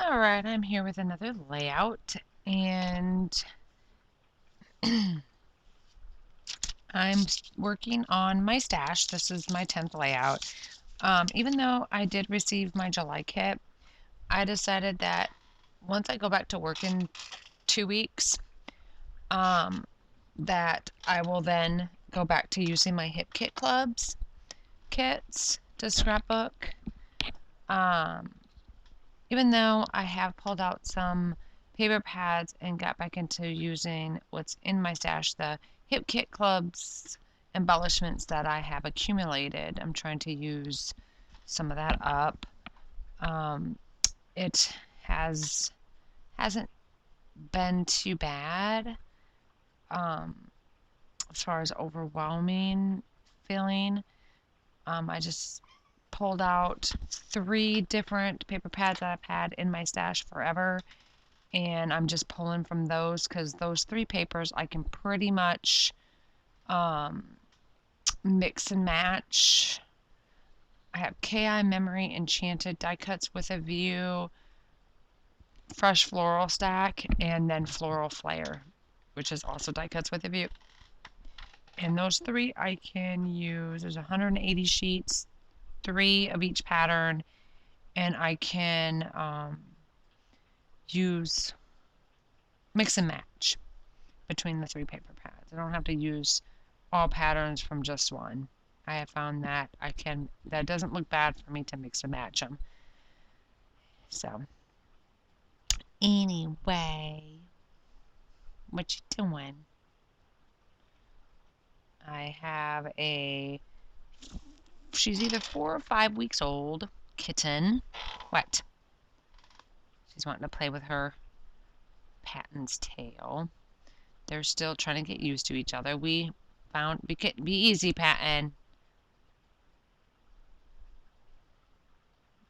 Alright, I'm here with another layout, and I'm working on my stash. This is my 10th layout. Even though I did receive my July kit, I decided that once I go back to work in 2 weeks, that I will then go back to using my Hip Kit Clubs kits to scrapbook. Even though I have pulled out some paper pads and got back into using what's in my stash, the Hip Kit Club's embellishments that I have accumulated, I'm trying to use some of that up. It hasn't been too bad as far as overwhelming feeling. I just pulled out 3 different paper pads that I've had in my stash forever, and I'm just pulling from those because those 3 papers I can pretty much mix and match. I have KI Memory Enchanted die cuts with a view, Fresh Floral Stack, and then Floral Flare, which is also die cuts with a view. And those 3 I can use. There's 180 sheets, 3 of each pattern, and I can use mix and match between the 3 paper pads. I don't have to use all patterns from just one. I have found that that doesn't look bad for me to mix and match them. So anyway, what you doing? I have she's either 4 or 5 weeks old kitten. What? She's wanting to play with her Patton's tail. They're still trying to get used to each other. We found be easy, Patton.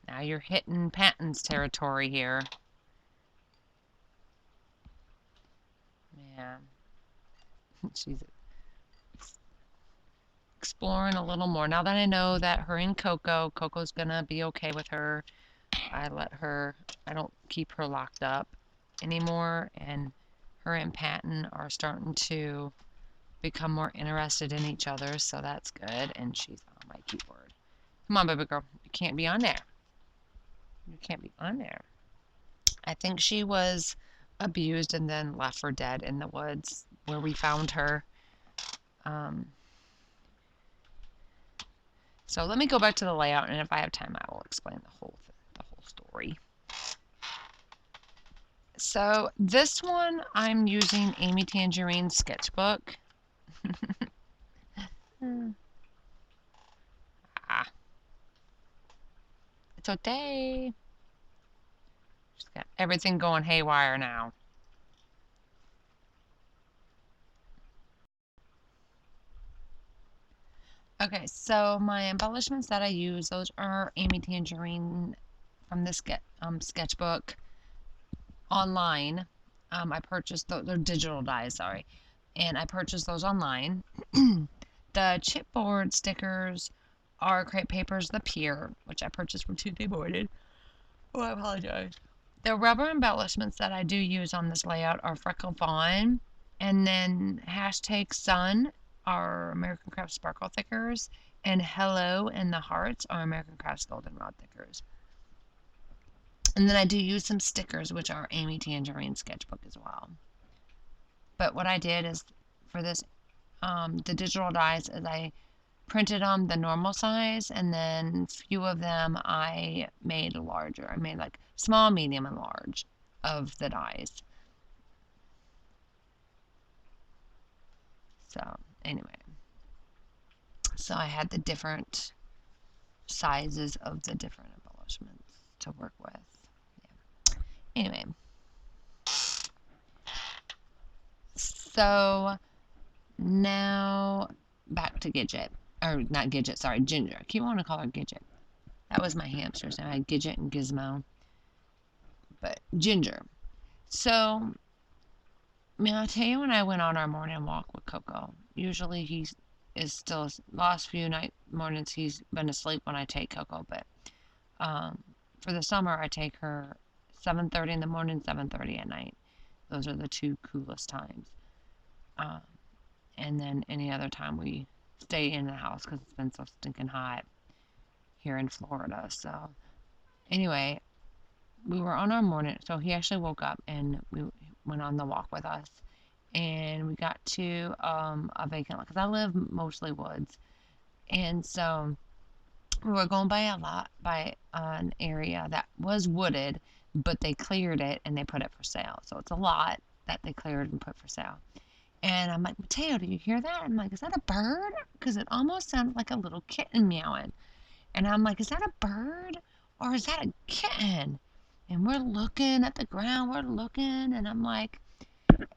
Now you're hitting Patton's territory here. Yeah. She's exploring a little more. Now that I know that her and Coco's gonna be okay with her, I don't keep her locked up anymore, and her and Patton are starting to become more interested in each other, so that's good. And she's on my keyboard. Come on, baby girl. You can't be on there. You can't be on there. I think she was abused and then left for dead in the woods where we found her. So let me go back to the layout, and if I have time, I will explain the whole story. So this one, I'm using Amy Tangerine's sketchbook. It's okay. She's got everything going haywire now. Okay, so my embellishments that I use, those are Amy Tangerine from this sketchbook online. I purchased they're digital dies, sorry, and I purchased those online. The chipboard stickers are Crepe Papers The Pier, which I purchased from Tuesday morning. Oh, I apologize. The rubber embellishments that I do use on this layout are Freckle Fawn, and then hashtag Sun are American Craft Sparkle Thickers, and Hello and the Hearts are American Crafts Goldenrod Thickers. And then I do use some stickers, which are Amy Tangerine sketchbook as well. But what I did is, for this, the digital dies, is I printed them the normal size, and then a few of them I made larger. I made like small, medium, and large of the dies. So anyway, so I had the different sizes of the different embellishments to work with. Anyway, so now back to Gidget, or not Gidget, sorry, Ginger. I keep wanting to call her Gidget. That was my hamsters. I had Gidget and Gizmo, but Ginger. So, I mean, I'll tell you, when I went on our morning walk with Coco, usually he is still, last few mornings he's been asleep when I take Coco, but for the summer I take her 7:30 in the morning, 7:30 at night. Those are the two coolest times. Um, and then any other time we stay in the house because it's been so stinking hot here in Florida. So anyway, we were on our morning. So he actually woke up and we went on the walk with us. And we got to a vacant lot because I live mostly woods. And so we were going by an area that was wooded, but they cleared it and they put it for sale. So it's a lot that they cleared and put for sale. And I'm like, Mateo, do you hear that? I'm like, is that a bird? Because it almost sounded like a little kitten meowing. And I'm like, is that a bird or is that a kitten? And we're looking at the ground, we're looking, and I'm like,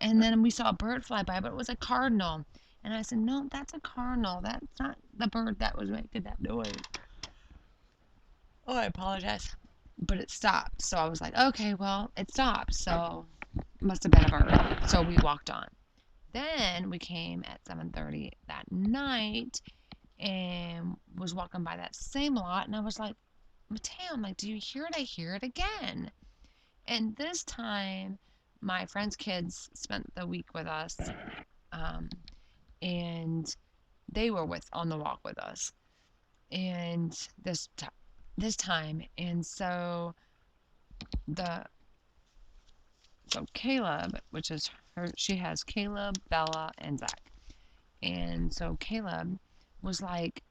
and then we saw a bird fly by, but it was a cardinal. And I said, no, that's a cardinal. That's not the bird that was making that noise. Oh, I apologize. But it stopped. So I was like, okay, well, it stopped. So it must have been a bird. So we walked on. Then we came at 7:30 that night and was walking by that same lot. And I was like, Mateo, I'm like, do you hear it? I hear it again. And this time, my friend's kids spent the week with us. And they were on the walk with us. And this time, and so Caleb, which is her, she has Caleb, Bella, and Zach. And so Caleb was like,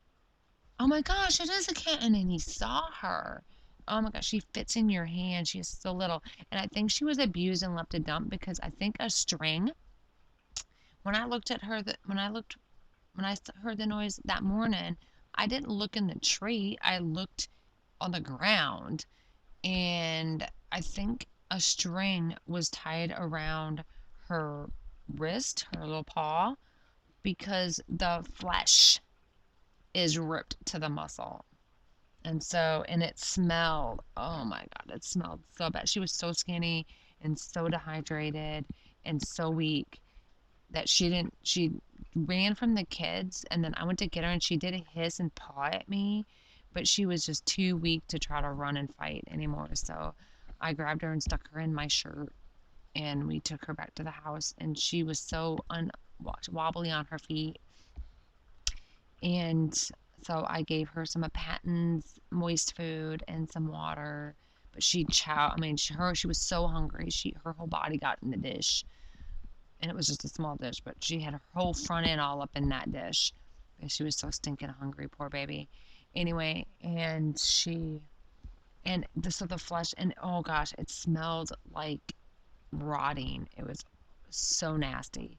oh my gosh, it is a kitten. And he saw her. Oh my gosh, she fits in your hand. She is so little. And I think she was abused and left to dump because I think a string, when I looked at her, when I heard the noise that morning, I didn't look in the tree. I looked on the ground. And I think a string was tied around her wrist, her little paw, because the flesh is ripped to the muscle. And so, and it smelled, oh my God, it smelled so bad. She was so skinny and so dehydrated and so weak that she ran from the kids. And then I went to get her and she did a hiss and paw at me, but she was just too weak to try to run and fight anymore. So I grabbed her and stuck her in my shirt and we took her back to the house. And she was so wobbly on her feet. And so I gave her some of Patton's moist food and some water. But she was so hungry. Her whole body got in the dish. And it was just a small dish, but she had her whole front end all up in that dish. She was so stinking hungry, poor baby. Anyway, so the flesh, and oh gosh, it smelled like rotting. It was so nasty.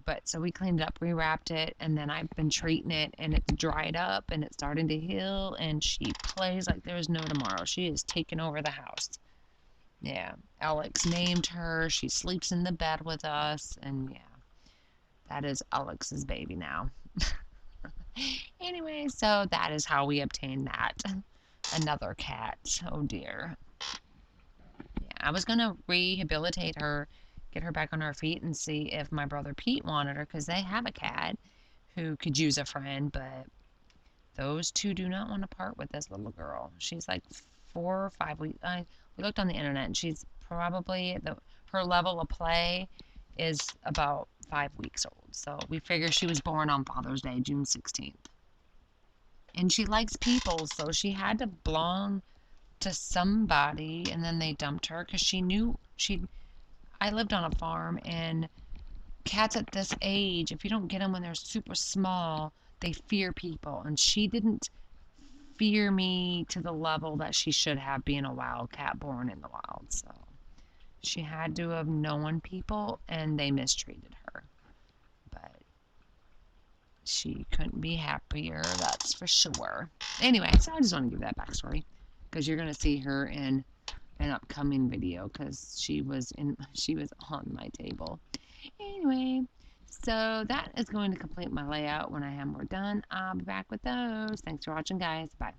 But so we cleaned it up, rewrapped it, and then I've been treating it, and it's dried up, and it's starting to heal, and she plays like there's no tomorrow. She is taking over the house. Yeah, Alex named her. She sleeps in the bed with us, and yeah, that is Alex's baby now. Anyway, so that is how we obtained that. Another cat. Oh dear. Yeah, I was gonna rehabilitate her, get her back on her feet, and see if my brother Pete wanted her, because they have a cat who could use a friend, but those two do not want to part with this little girl. She's like 4 or 5 weeks. We looked on the internet, and she's probably her level of play is about 5 weeks old. So we figure she was born on Father's Day, June 16th. And she likes people, so she had to belong to somebody, and then they dumped her because she knew I lived on a farm, and cats at this age, if you don't get them when they're super small, they fear people, and she didn't fear me to the level that she should have, being a wild cat born in the wild. So she had to have known people, and they mistreated her. But she couldn't be happier, that's for sure. Anyway, so I just want to give that backstory, because you're going to see her in an upcoming video, because she was on my table. Anyway, so that is going to complete my layout. When I have more done, I'll be back with those. Thanks for watching, guys. Bye.